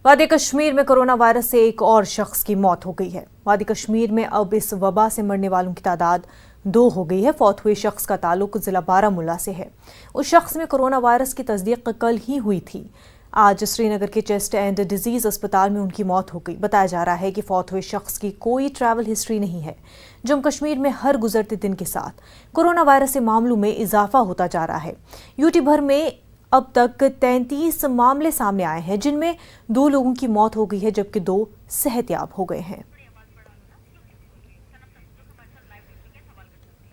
वादी कश्मीर में corona virus से एक और शख्स की मौत हो गई है। वादी कश्मीर में अब इस वबा से मरने वालों की तादाद 2 हो गई है। फौत हुए शख्स का ताल्लुक जिला बारामूला से है। उस शख्स में कोरोना वायरस की तस्दीक कल ही हुई थी। आज श्रीनगर के चेस्ट एंड डिजीज अस्पताल में उनकी मौत हो गई। बताया जा रहा है कि फौत हुए शख्स की कोई ट्रैवल हिस्ट्री नहीं है। जम्मू कश्मीर में हर गुजरते दिन के साथ कोरोना वायरस से मामलों में इजाफा होता जा रहा है। यूटी भर में अब तक 33 मामले सामने आए हैं, जिनमें 2 लोगों की मौत हो गई है जबकि 2 सेहतयाब हो गए हैं।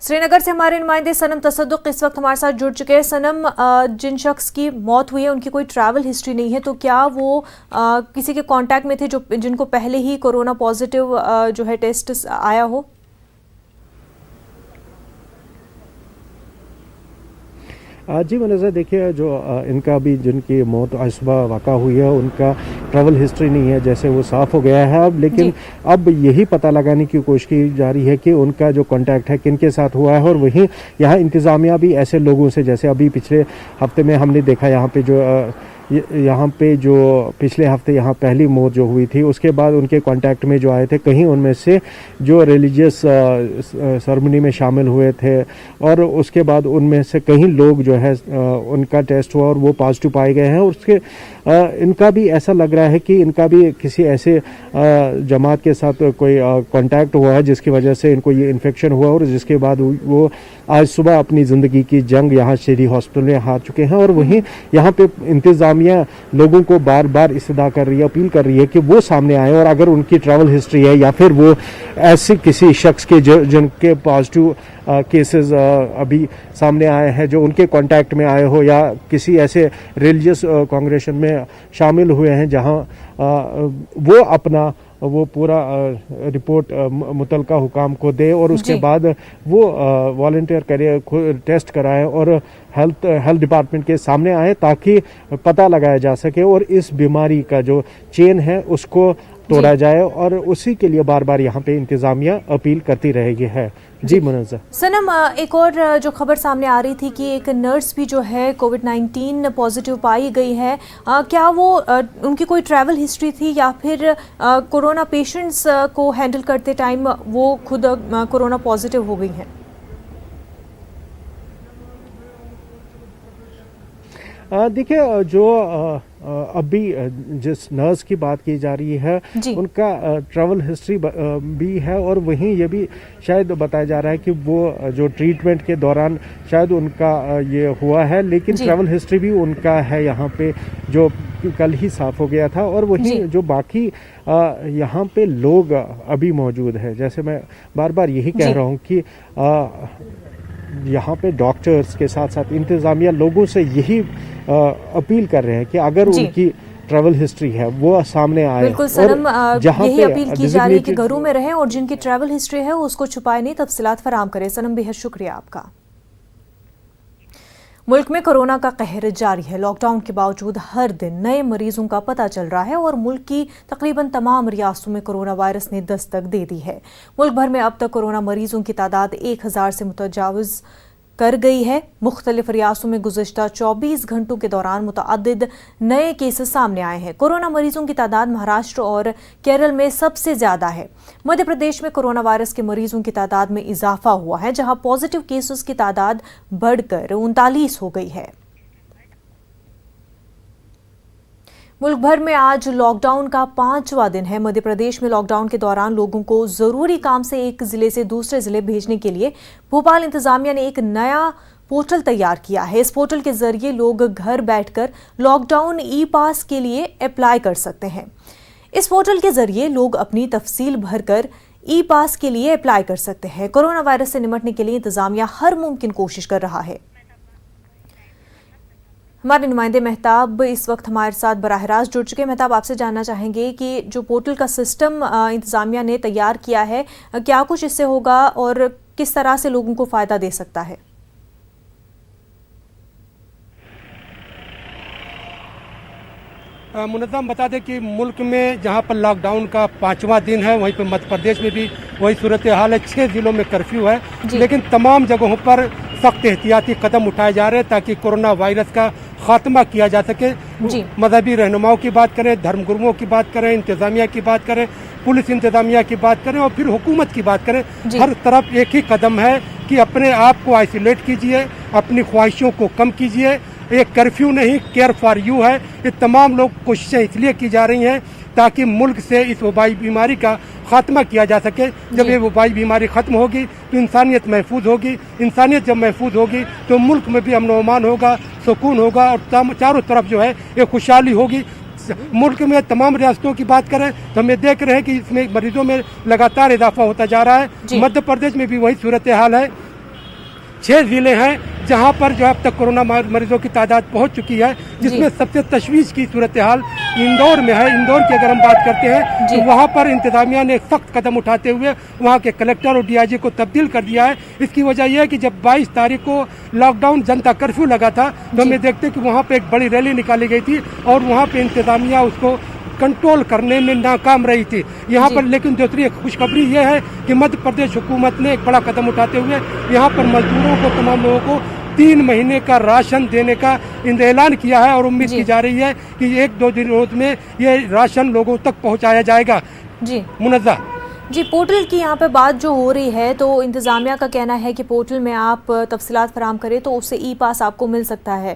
श्रीनगर से हमारे नुमाइंदे सनम तसद्दुक इस वक्त हमारे साथ जुड़ चुके हैं। सनम, जिन शख्स की मौत हुई है उनकी कोई ट्रैवल हिस्ट्री नहीं है, तो क्या वो किसी के कांटेक्ट में थे जिनको पहले ही कोरोना पॉजिटिव जो है टेस्ट आया हो? जी मनोजा, देखिए जो इनका भी जिनकी मौत आज सुबह वाक़ा हुई है उनका ट्रैवल हिस्ट्री नहीं है, जैसे वो साफ़ हो गया है अब। लेकिन अब यही पता लगाने की कोशिश की जा रही है कि उनका जो कांटेक्ट है किन के साथ हुआ है। और वहीं यहाँ इंतज़ामिया भी ऐसे लोगों से, जैसे अभी पिछले हफ्ते में हमने देखा यहाँ पे जो पिछले हफ्ते यहाँ पहली मौत जो हुई थी, उसके बाद उनके कांटेक्ट में जो आए थे, कहीं उनमें से जो रिलीजियस सेरेमनी में शामिल हुए थे, और उसके बाद उनमें से कई लोग जो है उनका टेस्ट हुआ और वो पॉजिटिव पाए गए हैं। और उसके इनका भी ऐसा लग रहा है कि इनका भी किसी ऐसे जमात के साथ कोई कांटेक्ट हुआ है जिसकी वजह से इनको ये इन्फेक्शन हुआ, और जिसके बाद वो आज सुबह अपनी ज़िंदगी की जंग यहाँ शहरी हॉस्पिटल में हार चुके हैं। और वहीं यहाँ पे इंतज़ामिया लोगों को बार बार इस्तदा कर रही है, अपील कर रही है कि वो सामने आए, और अगर उनकी ट्रैवल हिस्ट्री है या फिर वो ऐसे किसी शख्स के जिनके पॉजिटिव केसेस अभी सामने आए हैं, जो उनके कांटेक्ट में आए हो, या किसी ऐसे रिलीजियस कांग्रेशन में शामिल हुए हैं जहां वो अपना वो पूरा रिपोर्ट मुतलका हुकाम को दे, और उसके बाद वो वॉलंटियर करे, टेस्ट कराएं और हेल्थ डिपार्टमेंट के सामने आए, ताकि पता लगाया जा सके और इस बीमारी का जो चेन है उसको तोड़ा जाए। और उसी के लिए बार बार यहाँ पे इंतजामिया अपील करती रहेगी है। जी मनोजा। सनम, एक और जो खबर सामने आ रही थी कि एक नर्स भी जो है कोविड-19 पॉजिटिव पाई गई है, क्या वो उनकी कोई ट्रैवल हिस्ट्री थी या फिर कोरोना पेशेंट्स को हैंडल करते टाइम वो खुद कोरोना पॉजिटिव हो गई हैं? देखिए, जो अभी जिस नर्स की बात की जा रही है उनका ट्रैवल हिस्ट्री भी है, और वहीं ये भी शायद बताया जा रहा है कि वो जो ट्रीटमेंट के दौरान शायद उनका ये हुआ है, लेकिन ट्रैवल हिस्ट्री भी उनका है यहाँ पे जो कल ही साफ हो गया था। और वहीं जो बाकी यहाँ पे लोग अभी मौजूद है, जैसे मैं बार बार यही कह रहा हूँ कि यहाँ पे डॉक्टर्स के साथ साथ इंतजामिया लोगों से यही अपील कर रहे हैं कि अगर उनकी ट्रैवल हिस्ट्री है वो सामने आए। बिल्कुल सनम, यही अपील की जा रही है कि घरों में रहें और जिनकी ट्रैवल हिस्ट्री है उसको छुपाए नहीं, तफसीलात फराहम करें। सनम, बेहद शुक्रिया आपका। मुल्क में कोरोना का कहर जारी है। लॉकडाउन के बावजूद हर दिन नए मरीजों का पता चल रहा है और मुल्क की तकरीबन तमाम रियासतों में कोरोना वायरस ने दस्तक दे दी है। मुल्क भर में अब तक कोरोना मरीजों की तादाद 1000 से मुतजाविज कर गई है। मुख्तलिफ रियासतों में गुज़िश्ता 24 घंटों के दौरान मुतअद्दिद नए केसेस सामने आए हैं। कोरोना मरीजों की तादाद महाराष्ट्र और केरल में सबसे ज्यादा है। मध्य प्रदेश में कोरोना वायरस के मरीजों की तादाद में इजाफा हुआ है, जहां पॉजिटिव केसेस की तादाद बढ़कर 39 हो गई है। मुल्क भर में आज लॉकडाउन का 5वां दिन है। मध्य प्रदेश में लॉकडाउन के दौरान लोगों को जरूरी काम से एक जिले से दूसरे जिले भेजने के लिए भोपाल इंतजामिया ने एक नया पोर्टल तैयार किया है। इस पोर्टल के जरिए लोग घर बैठकर लॉकडाउन ई पास के लिए अप्लाई कर सकते हैं। इस पोर्टल के जरिए लोग अपनी तफसील भरकर ई पास के लिए अप्लाई कर सकते हैं। कोरोना वायरस से निपटने के लिए इंतजामिया हर मुमकिन कोशिश कर रहा है। हमारे नुमाइंदे मेहताब इस वक्त हमारे साथ बराह रास्त जुड़ चुके हैं। मेहताब, आपसे जानना चाहेंगे कि जो पोर्टल का सिस्टम इंतजामिया ने तैयार किया है, क्या कुछ इससे होगा और किस तरह से लोगों को फायदा दे सकता है? मुनज़्ज़म बता दें कि मुल्क में जहां पर लॉकडाउन का 5वां दिन है, वहीं पर मध्य प्रदेश में भी वही सूरत हाल है। 6 जिलों में कर्फ्यू है, लेकिन तमाम जगहों पर सख्त एहतियाती कदम उठाए जा रहे हैं ताकि कोरोना वायरस का खात्मा किया जा सके। जी। मजहबी रहनुमाओं की बात करें, धर्मगुरुओं की बात करें, इंतजामिया की बात करें, पुलिस इंतजामिया की बात करें और फिर हुकूमत की बात करें, हर तरफ एक ही कदम है कि अपने आप को आइसोलेट कीजिए, अपनी ख्वाहिशों को कम कीजिए। एक कर्फ्यू नहीं, केयर फॉर यू है। ये तमाम लोग कोशिशें इसलिए की जा रही हैं ताकि मुल्क से इस वबाई बीमारी का खात्मा किया जा सके। जब ये वबाई बीमारी खत्म होगी तो इंसानियत महफूज होगी। इंसानियत जब महफूज होगी तो मुल्क में भी अमन व अमान होगा, सुकून होगा और चारों तरफ जो है ये खुशहाली होगी। मुल्क में तमाम रियासतों की बात करें तो हम देख रहे हैं कि इसमें मरीजों में लगातार इजाफा होता जा रहा है। मध्य प्रदेश में भी वही सूरत हाल है। 6 जिले हैं जहां पर जो अब तक कोरोना मरीजों की तादाद पहुंच चुकी है, जिसमें सबसे तशवीश की सूरत हाल इंदौर में है। इंदौर की अगर हम बात करते हैं तो वहां पर इंतजामिया ने सख्त कदम उठाते हुए वहां के कलेक्टर और डीआईजी को तब्दील कर दिया है। इसकी वजह यह है कि जब 22 तारीख को लॉकडाउन जनता कर्फ्यू लगा था तो हमें देखते कि वहां पर एक बड़ी रैली निकाली गई थी और वहां पर इंतजामिया उसको कंट्रोल करने में नाकाम रही थी। यहाँ पर लेकिन दूसरी खुशखबरी यह है कि मध्य प्रदेश हुकूमत ने एक बड़ा कदम उठाते हुए यहाँ पर मजदूरों को, तमाम लोगों को 3 महीने का राशन देने का ऐलान किया है और उम्मीद की जा रही है कि 1-2 दिन रोज में ये राशन लोगों तक पहुँचाया जाएगा। जी मुनज़्ज़ा जी, पोर्टल की यहाँ पे बात जो हो रही है तो इंतज़ामिया का कहना है कि पोर्टल में आप तफसीलात फराम करें तो उससे ई पास आपको मिल सकता है।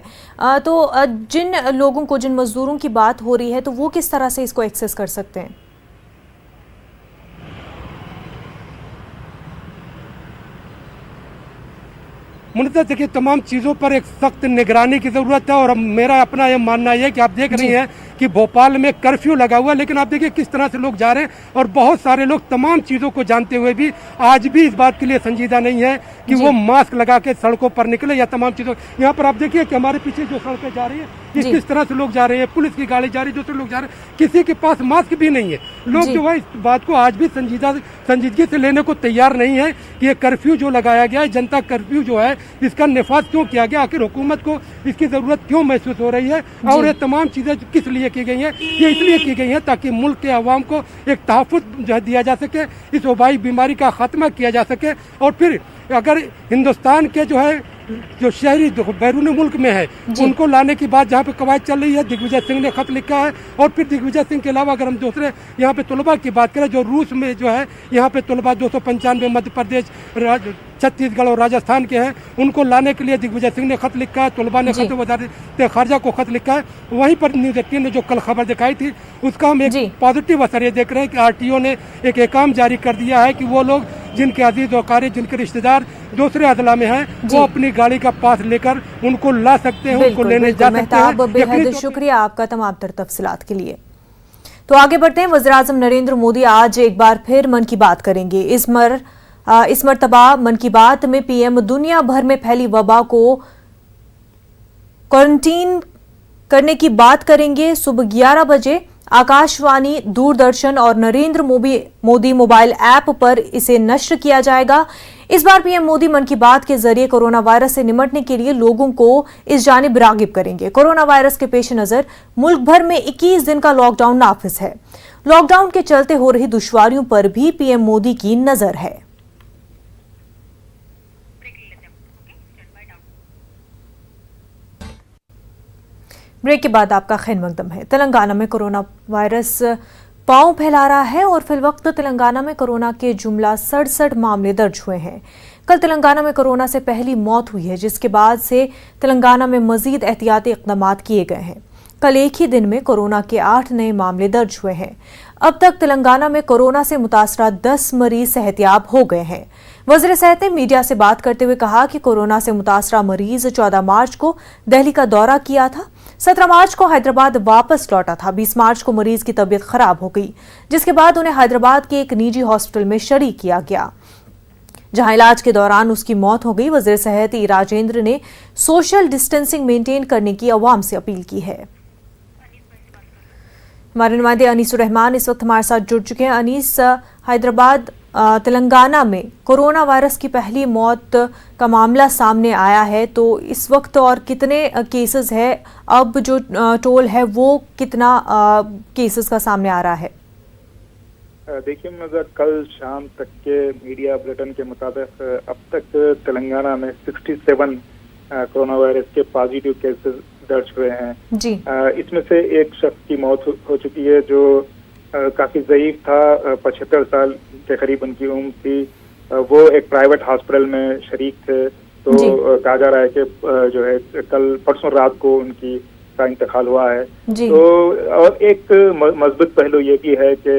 तो जिन लोगों को, जिन मजदूरों की बात हो रही है तो वो किस तरह से इसको एक्सेस कर सकते हैं? मुनज़्ज़ा देखिए, तमाम चीज़ों पर एक सख्त निगरानी की ज़रूरत है और मेरा अपना ये मानना है कि आप देख रही हैं कि भोपाल में कर्फ्यू लगा हुआ है, लेकिन आप देखिए किस तरह से लोग जा रहे हैं और बहुत सारे लोग तमाम चीज़ों को जानते हुए भी आज भी इस बात के लिए संजीदा नहीं है कि वो मास्क लगा के सड़कों पर निकले या तमाम चीज़ों। यहाँ पर आप देखिए कि हमारे पीछे जो सड़कें जा रही है कि किस तरह से लोग जा रहे हैं, पुलिस की गाड़ी जा रही है, दूसरे लोग जा रहे हैं, किसी के पास मास्क भी नहीं है। लोग जो है इस बात को आज भी संजीदगी से लेने को तैयार नहीं है कि ये कर्फ्यू जो लगाया गया है, जनता कर्फ्यू जो है, इसका निफाज क्यों किया गया, आखिर हुकूमत को इसकी जरूरत क्यों महसूस हो रही है और ये तमाम चीजें किस लिए की गई हैं? ये इसलिए की गई है ताकि मुल्क के अवाम को एक तहफ़्फ़ुज़ जो है दिया जा सके, इस वबाई बीमारी का खात्मा किया जा सके। और फिर अगर हिंदुस्तान के जो शहरी बैरून मुल्क में है उनको लाने की बात जहाँ पे कवायद चल रही है, दिग्विजय सिंह ने खत लिखा है। और फिर दिग्विजय सिंह के अलावा अगर हम दूसरे यहाँ पे तलबा की बात करें, जो रूस में जो है यहाँ पे तलबा 295 मध्य प्रदेश, छत्तीसगढ़ और राजस्थान के हैं, उनको लाने के लिए दिग्विजय सिंह ने खत लिखा है, तलबा ने खत वज़ारत खारजा को खत लिखा है। वहीं पर न्यूज़ 18 ने जो कल खबर दिखाई थी उसका हम एक पॉजिटिव असर ये देख रहे हैं कि आरटीओ ने एक एहकाम जारी कर दिया है कि वो लोग जिनके अजीज और कारी, जिनके रिश्तेदार दूसरे अदला में हैं, वो अपनी गाड़ी का पास लेकर उनको ला सकते हैं, उनको लेने जा सकते हैं। बेहद शुक्रिया आपका तमाम तर तफसीलात के लिए। तो आगे बढ़ते हैं। वज़ीर-ए-आज़म नरेंद्र मोदी आज एक बार फिर मन की बात करेंगे। इस मरतबा मन की बात में पीएम दुनिया भर में फैली वबा को क्वारंटीन करने की बात करेंगे। सुबह 11 बजे आकाशवाणी, दूरदर्शन और नरेंद्र मोदी मोबाइल ऐप पर इसे नश्र किया जाएगा। इस बार पीएम मोदी मन की बात के जरिए कोरोना वायरस से निपटने के लिए लोगों को इस जानिब रागिब करेंगे। कोरोना वायरस के पेश नजर मुल्क भर में 21 दिन का लॉकडाउन नाफिज है। लॉकडाउन के चलते हो रही दुश्वारियों पर भी पीएम मोदी की नजर है। ब्रेक के बाद आपका खैर मकदम है। तेलंगाना में कोरोना वायरस पांव फैला रहा है और फिलवक्त तेलंगाना में कोरोना के जुमला 67 मामले दर्ज हुए हैं। कल तेलंगाना में कोरोना से पहली मौत हुई है, जिसके बाद से तेलंगाना में मजीद एहतियाती इक़दाम किए गए हैं। कल एक ही दिन में कोरोना के 8 नए मामले दर्ज हुए हैं। अब तक तेलंगाना में कोरोना से मुतासरा 10 मरीज सेहतियाब हो गए हैं। वज़ीर सेहत ने मीडिया से बात करते हुए कहा कि कोरोना से मुतासरा मरीज 14 मार्च को दिल्ली का दौरा किया था, 17 मार्च को हैदराबाद वापस लौटा था। 20 मार्च को मरीज की तबीयत खराब हो गई, जिसके बाद उन्हें हैदराबाद के एक निजी हॉस्पिटल में शरीक किया गया, जहां इलाज के दौरान उसकी मौत हो गई। वज़ीर सेहत ई राजेंद्र ने सोशल डिस्टेंसिंग मेंटेन करने की अवाम से अपील की है। हमारे नुमाइंदे अनीसुर रहमान इस वक्त हमारे साथ जुड़ चुके हैं। अनीस, हैदराबाद तेलंगाना में कोरोना वायरस की पहली मौत का मामला सामने आया है, तो इस वक्त और कितने केसेस है? अब जो टोल है वो कितना केसेस का सामने आ रहा है? देखिए मगर कल शाम तक के मीडिया बुलेटिन के मुताबिक अब तक तेलंगाना में 67 कोरोना वायरस के पॉजिटिव केसेस दर्ज हुए हैं जी। इसमें से एक शख्स की मौत हो चुकी है जो काफी ज़ईफ था, 75 साल के करीब उनकी उम्र थी। वो एक प्राइवेट हॉस्पिटल में शरीक थे, तो कहा जा रहा है कि जो है कल परसों रात को उनकी का इंतकाल हुआ है। तो और एक मजबूत पहलू ये भी है कि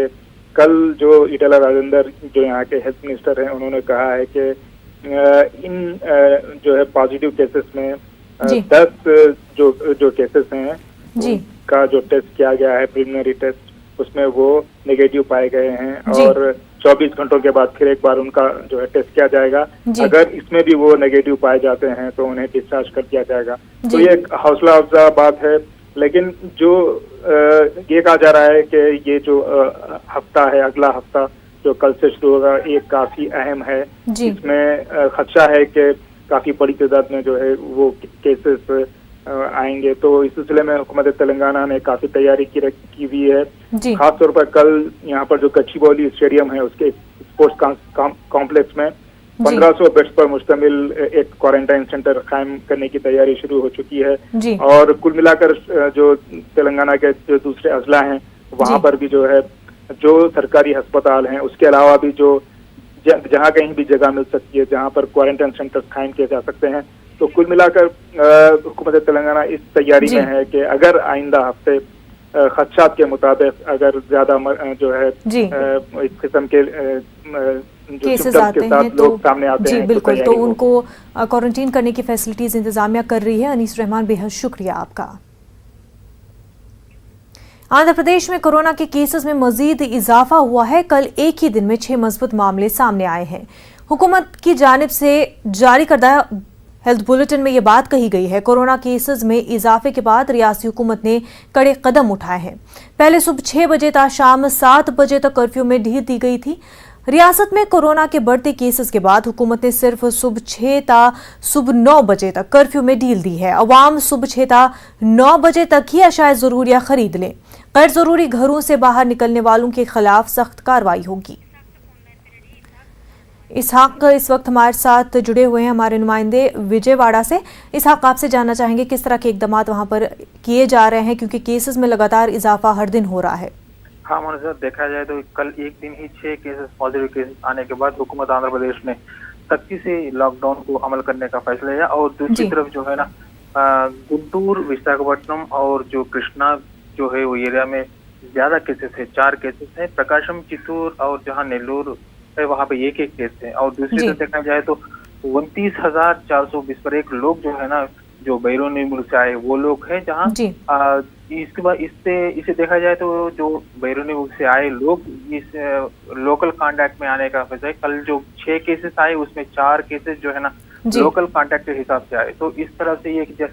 कल जो ईटेला राजेंद्र जो यहाँ के हेल्थ मिनिस्टर हैं, उन्होंने कहा है कि इन जो है पॉजिटिव केसेस में 10 जो केसेस हैं का जो टेस्ट किया गया है प्रिलिमिनरी टेस्ट, उसमें वो नेगेटिव पाए गए हैं और 24 घंटों के बाद फिर एक बार उनका जो है टेस्ट किया जाएगा। अगर इसमें भी वो नेगेटिव पाए जाते हैं तो उन्हें डिस्चार्ज कर दिया जाएगा। तो ये एक हौसला अफजा बात है, लेकिन जो ये कहा जा रहा है कि ये जो हफ्ता है, अगला हफ्ता जो कल से शुरू होगा, ये काफी अहम है। इसमें खदशा है कि काफी बड़ी तादाद में जो है वो केसेस आएंगे। तो इस सिलसिले में हुकूमत तेलंगाना ने काफी तैयारी की हुई है। खासतौर पर कल यहाँ पर जो गच्चीबौली स्टेडियम है उसके स्पोर्ट्स कॉम्प्लेक्स में 1500 बेड्स पर मुश्तमिल एक क्वारंटाइन सेंटर कायम करने की तैयारी शुरू हो चुकी है। और कुल मिलाकर जो तेलंगाना के जो दूसरे अजला हैं वहाँ पर भी जो है जो सरकारी अस्पताल हैं, उसके अलावा भी जो जहाँ कहीं भी जगह मिल सकती है जहाँ पर क्वारंटाइन सेंटर कायम किए जा सकते हैं। तो कुल मिलाकर हुकूमत तेलंगाना इस तैयारी में है कि अगर आइंदा हफ्ते खदशात के मुताबिक अगर ज्यादा जो है इस किस्म के केसेस आते हैं तो लोग सामने आते हैं बिल्कुल, तो उनको क्वारंटीन करने की फैसिलिटीज इंतजामिया कर रही है। अनीस रहमान, बेहद शुक्रिया आपका। आंध्र प्रदेश में कोरोना के केसेस में मजीद इजाफा हुआ है। कल एक ही दिन में 6 मजबूत मामले सामने आए हैं। हुकूमत की जानिब से जारी करदा हेल्थ बुलेटिन में ये बात कही गई है, कोरोना केसेस में इजाफे के बाद रियासती हुकूमत ने कड़े कदम उठाए हैं। पहले सुबह 6 बजे तक शाम 7 बजे तक कर्फ्यू में ढील दी गई थी। रियासत में कोरोना के बढ़ते केसेस के बाद हुकूमत ने सिर्फ सुबह 6 ता सुबह 9 बजे तक कर्फ्यू में ढील दी है। अवाम सुबह 6 ता 9 बजे तक ही अशाए ज़रूरिया खरीद लें। गैर ज़रूरी घरों से बाहर निकलने वालों के खिलाफ सख्त कार्रवाई होगी। इसहाक इस वक्त हमारे साथ जुड़े हुए हैं, हमारे नुमाइंदे विजयवाड़ा से। इसहाक, आपसे जानना चाहेंगे किस तरह के इकदाम वहां पर किए जा रहे हैं, क्योंकि केसेस में लगातार इजाफा हर दिन हो रहा है। हाँ मनोज, देखा जाए तो कल एक दिन ही 6 केसेस पॉजिटिव केसेस आने के बाद हुकूमत आंध्र प्रदेश ने सख्ती से लॉकडाउन को अमल करने का फैसला लिया। और दूसरी तरफ जो है ना गुंटूर, विशाखापट्टनम और जो कृष्णा जो है वो एरिया में ज्यादा केसेस है, 4 केसेस है। प्रकाशम, चित्तूर और जहाँ नेल्लूर है वहाँ पे एक केस है। और दूसरी तरफ देखा जाए तो 29,421 लोग जो है ना जो बैरूनी मुल्क से आए वो लोग हैं, जहाँ इसके बाद इसे देखा जाए तो जो बैरूनी मुल्क से आए लोग इस लोकल कॉन्टैक्ट में आने का फैसला है। कल जो 6 केसेस आए उसमें 4 केसेस जो है ना लोकल कॉन्टैक्ट के हिसाब से आए। तो इस तरह से ये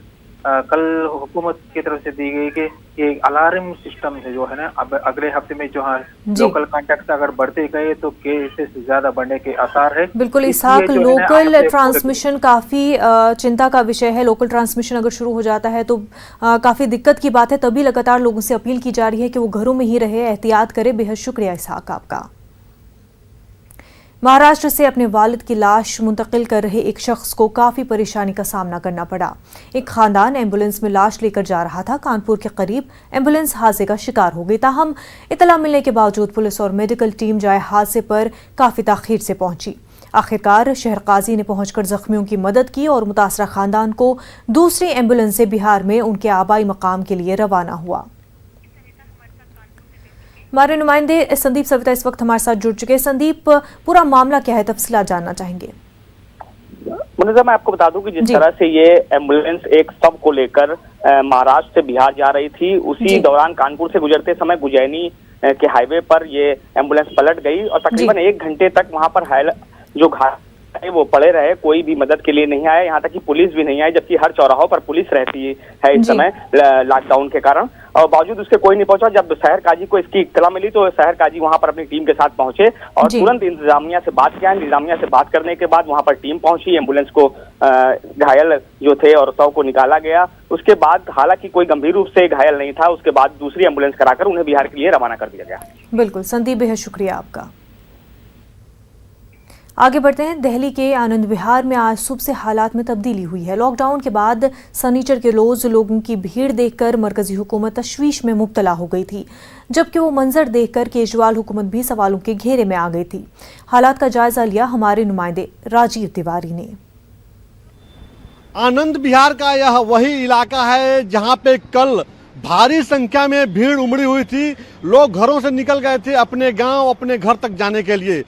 कल हुकूमत की तरफ से दी गई कि एक अलार्म सिस्टम है जो है ना, अब अगले हफ्ते में जो है लोकल कॉन्टैक्ट अगर बढ़ते गए तो केसेस ज्यादा बढ़ने के आसार है। बिल्कुल इसहाक, लोकल ट्रांसमिशन काफी चिंता का विषय है। लोकल ट्रांसमिशन अगर शुरू हो जाता है तो काफी दिक्कत की बात है। तभी लगातार लोगों से अपील की जा रही है कि वो घरों में ही रहे, एहतियात करे। बेहद शुक्रिया इसहाक आपका। महाराष्ट्र से अपने वालिद की लाश मुंतकिल कर रहे एक शख्स को काफ़ी परेशानी का सामना करना पड़ा। एक खानदान एम्बुलेंस में लाश लेकर जा रहा था। कानपुर के करीब एम्बुलेंस हादसे का शिकार हो गई। ताहम इतला मिलने के बावजूद पुलिस और मेडिकल टीम जाए हादसे पर काफ़ी ताख़ीर से पहुंची। आखिरकार शहर काजी ने पहुंचकर जख्मियों की मदद की और मुतासरा खानदान को दूसरी एम्बुलेंस से बिहार में उनके आबाई मकाम के लिए रवाना हुआ। हमारे नुमाइंदे संदीप सविता इस वक्त हमारे साथ जुड़ चुके हैं। संदीप, पूरा मामला क्या है, तफसीलात जानना चाहेंगे। मुनीजा, मैं आपको बता दूं कि जिस तरह से ये एम्बुलेंस एक शव को लेकर महाराष्ट्र से बिहार जा रही थी, उसी दौरान कानपुर से गुजरते समय गुजैनी के हाईवे पर ये एम्बुलेंस पलट गई और तकरीबन 1 घंटे तक वहां पर जो घायल है वो पड़े रहे। कोई भी मदद के लिए नहीं आया, यहाँ तक कि पुलिस भी नहीं आई, जबकि हर चौराहों पर पुलिस रहती है इस समय लॉकडाउन के कारण। और बावजूद उसके कोई नहीं पहुंचा। जब शहर काजी को इसकी इत्तला मिली तो शहर काजी वहां पर अपनी टीम के साथ पहुंचे और तुरंत इंतजामिया से बात किया। इंतजामिया से बात करने के बाद वहां पर टीम पहुंची, एम्बुलेंस को घायल जो थे और शव को निकाला गया। उसके बाद हालांकि कोई गंभीर रूप से घायल नहीं था। उसके बाद दूसरी एम्बुलेंस कराकर उन्हें बिहार के लिए रवाना कर दिया गया। बिल्कुल संदीप, बेहद शुक्रिया आपका। आगे बढ़ते हैं। दिल्ली के आनंद विहार में आज सुबह से हालात में तब्दीली हुई है। लॉकडाउन के बाद सनीचर के रोज लोगों की भीड़ देखकर मरकजी हुकूमत तशवीश में मुब्तला हो गई थी, जबकि वो मंजर देखकर केजरीवाल हुकूमत भी सवालों के घेरे में आ गई थी। हालात का जायजा लिया हमारे नुमाइंदे राजीव तिवारी ने। आनंद विहार का यह वही इलाका है जहां पे कल भारी संख्या में भीड़ उमड़ी हुई थी। लोग घरों से निकल गए थे अपने गांव, अपने घर तक जाने के लिए।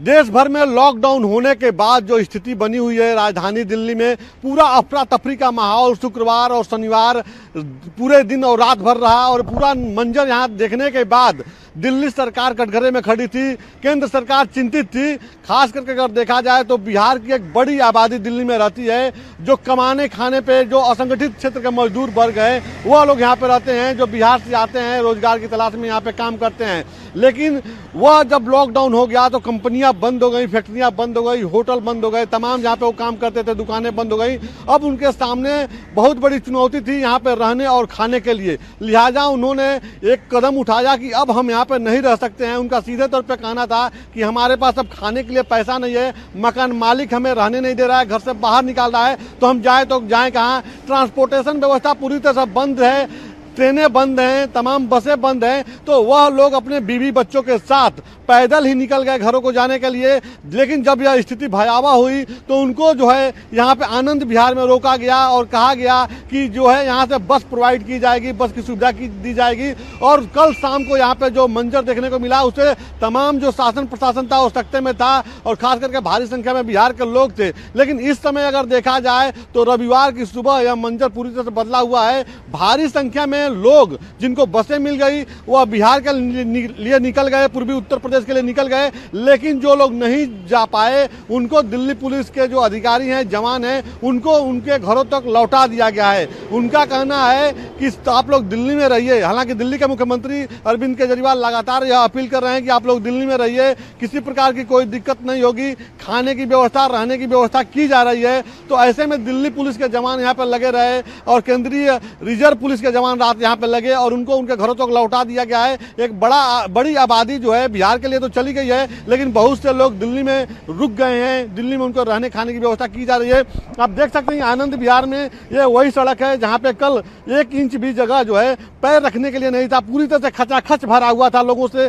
देश भर में लॉकडाउन होने के बाद जो स्थिति बनी हुई है राजधानी दिल्ली में, पूरा अफरा तफरी का माहौल शुक्रवार और शनिवार पूरे दिन और रात भर रहा और पूरा मंजर यहाँ देखने के बाद दिल्ली सरकार कटघरे में खड़ी थी। केंद्र सरकार चिंतित थी। खास करके अगर देखा जाए तो बिहार की एक बड़ी आबादी दिल्ली में रहती है। जो कमाने खाने पे जो असंगठित क्षेत्र के मजदूर वर्ग हैं वह लोग यहाँ पे रहते हैं, जो बिहार से आते हैं रोजगार की तलाश में यहाँ पे काम करते हैं। लेकिन वह जब लॉकडाउन हो गया तो कंपनियां बंद हो गई, फैक्ट्रियां बंद हो गई, होटल बंद हो गए, तमाम जहाँ पे वो काम करते थे दुकानें बंद हो गई। अब उनके सामने बहुत बड़ी चुनौती थी यहाँ पे रहने और खाने के लिए। लिहाजा उन्होंने एक कदम उठाया कि अब हम यहाँ पे नहीं रह सकते हैं। उनका सीधे तौर पे कहना था कि हमारे पास अब खाने के लिए पैसा नहीं है, मकान मालिक हमें रहने नहीं दे रहा है, घर से बाहर निकाल रहा है, तो हम जाए तो जाए कहाँ। ट्रांसपोर्टेशन व्यवस्था पूरी तरह से बंद है, ट्रेनें बंद हैं, तमाम बसें बंद हैं। तो वह लोग अपने बीवी बच्चों के साथ पैदल ही निकल गए घरों को जाने के लिए। लेकिन जब यह स्थिति भयावह हुई तो उनको जो है यहाँ पे आनंद विहार में रोका गया और कहा गया कि जो है यहाँ से बस प्रोवाइड की जाएगी, बस की सुविधा दी जाएगी। और कल शाम को यहाँ पे जो मंजर देखने को मिला उससे तमाम जो शासन प्रशासन था वो सख्ते में था और खास करके भारी संख्या में बिहार के लोग थे। लेकिन इस समय अगर देखा जाए तो रविवार की सुबह यह मंजर पूरी तरह से बदला हुआ है। भारी संख्या में लोग जिनको बसें मिल गई वह बिहार के लिए निकल गए, पूर्वी उत्तर प्रदेश के लिए निकल गए। लेकिन जो लोग नहीं जा पाए उनको दिल्ली पुलिस के जो अधिकारी हैं, जवान हैं, उनको उनके घरों तक लौटा दिया गया है। उनका कहना है कि आप लोग दिल्ली में रहिए। हालांकि दिल्ली के मुख्यमंत्री अरविंद केजरीवाल लगातार यह अपील कर रहे हैं कि आप लोग दिल्ली में रहिए, किसी प्रकार की कोई दिक्कत नहीं होगी, खाने की व्यवस्था, रहने की व्यवस्था की जा रही है। तो ऐसे में दिल्ली पुलिस के जवान यहाँ पर लगे रहे और केंद्रीय रिजर्व पुलिस के जवान रात यहाँ पे लगे और उनको उनके घरों तक लौटा दिया गया है। एक बड़ी आबादी जो है बिहार के लिए तो चली गई है, लेकिन बहुत से लोग दिल्ली में रुक गए हैं। दिल्ली में उनको रहने खाने की व्यवस्था की जा रही है। आप देख सकते हैं आनंद विहार में ये वही सड़क है जहाँ पे कल 1 इंच भी जगह जो है पैर रखने के लिए नहीं था। पूरी तरह से खचाखच भरा हुआ था लोगों से।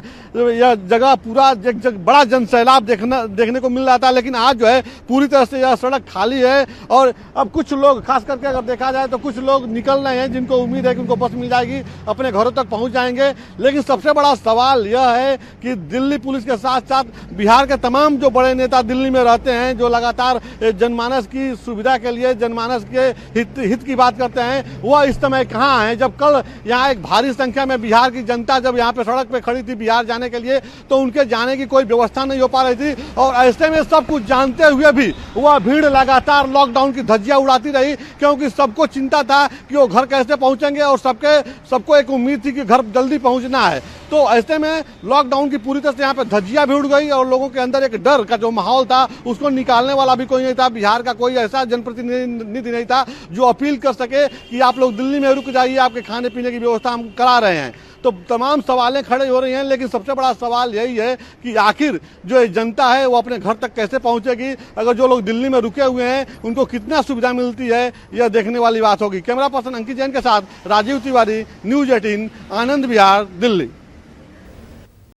यह जगह पूरा बड़ा जनसैलाब देखने को मिल रहा था। लेकिन आज जो है पूरी तरह से यह सड़क खाली है और अब कुछ लोग, खास करके अगर देखा जाए तो कुछ लोग निकल रहे हैं जिनको उम्मीद है कि उनको बस मिल जाएगी, अपने घरों तक पहुंच जाएंगे। लेकिन सबसे बड़ा सवाल यह है कि दिल्ली पुलिस के साथ साथ बिहार के तमाम जो बड़े नेता दिल्ली में रहते हैं, जो लगातार जनमानस की सुविधा के लिए, जनमानस के हित की बात करते हैं, वह इस समय कहाँ हैं। जब कल यहाँ एक भारी संख्या में बिहार की जनता जब यहाँ पे सड़क पे खड़ी थी बिहार जाने के लिए तो उनके जाने की कोई व्यवस्था नहीं हो पा रही थी। और ऐसे में सब कुछ जानते हुए भी वह भीड़ लगातार लॉकडाउन की धज्जियां उड़ाती रही, क्योंकि सबको चिंता था कि वो घर कैसे पहुंचेंगे और सबको एक उम्मीद थी कि घर जल्दी पहुंचना है। तो ऐसे में लॉकडाउन की पूरी तरह से यहाँ पे धज्जियां भी उड़ गई और लोगों के अंदर एक डर का जो माहौल था उसको निकालने वाला भी कोई नहीं था। बिहार का कोई ऐसा जनप्रतिनिधि नहीं था जो अपील कर सके कि आप लोग दिल्ली में रुक जाइए, आपके खाने पीने की व्यवस्था हम करा रहे हैं। तो तमाम सवालें खड़े हो रही हैं। लेकिन सबसे बड़ा सवाल यही है कि आखिर जो जनता है वो अपने घर तक कैसे पहुंचेगी। अगर जो लोग दिल्ली में रुके हुए हैं उनको कितना सुविधा मिलती है, यह देखने वाली बात होगी। कैमरा पर्सन अंकित जैन के साथ राजीव तिवारी, न्यूज़ 18, आनंद विहार, दिल्ली।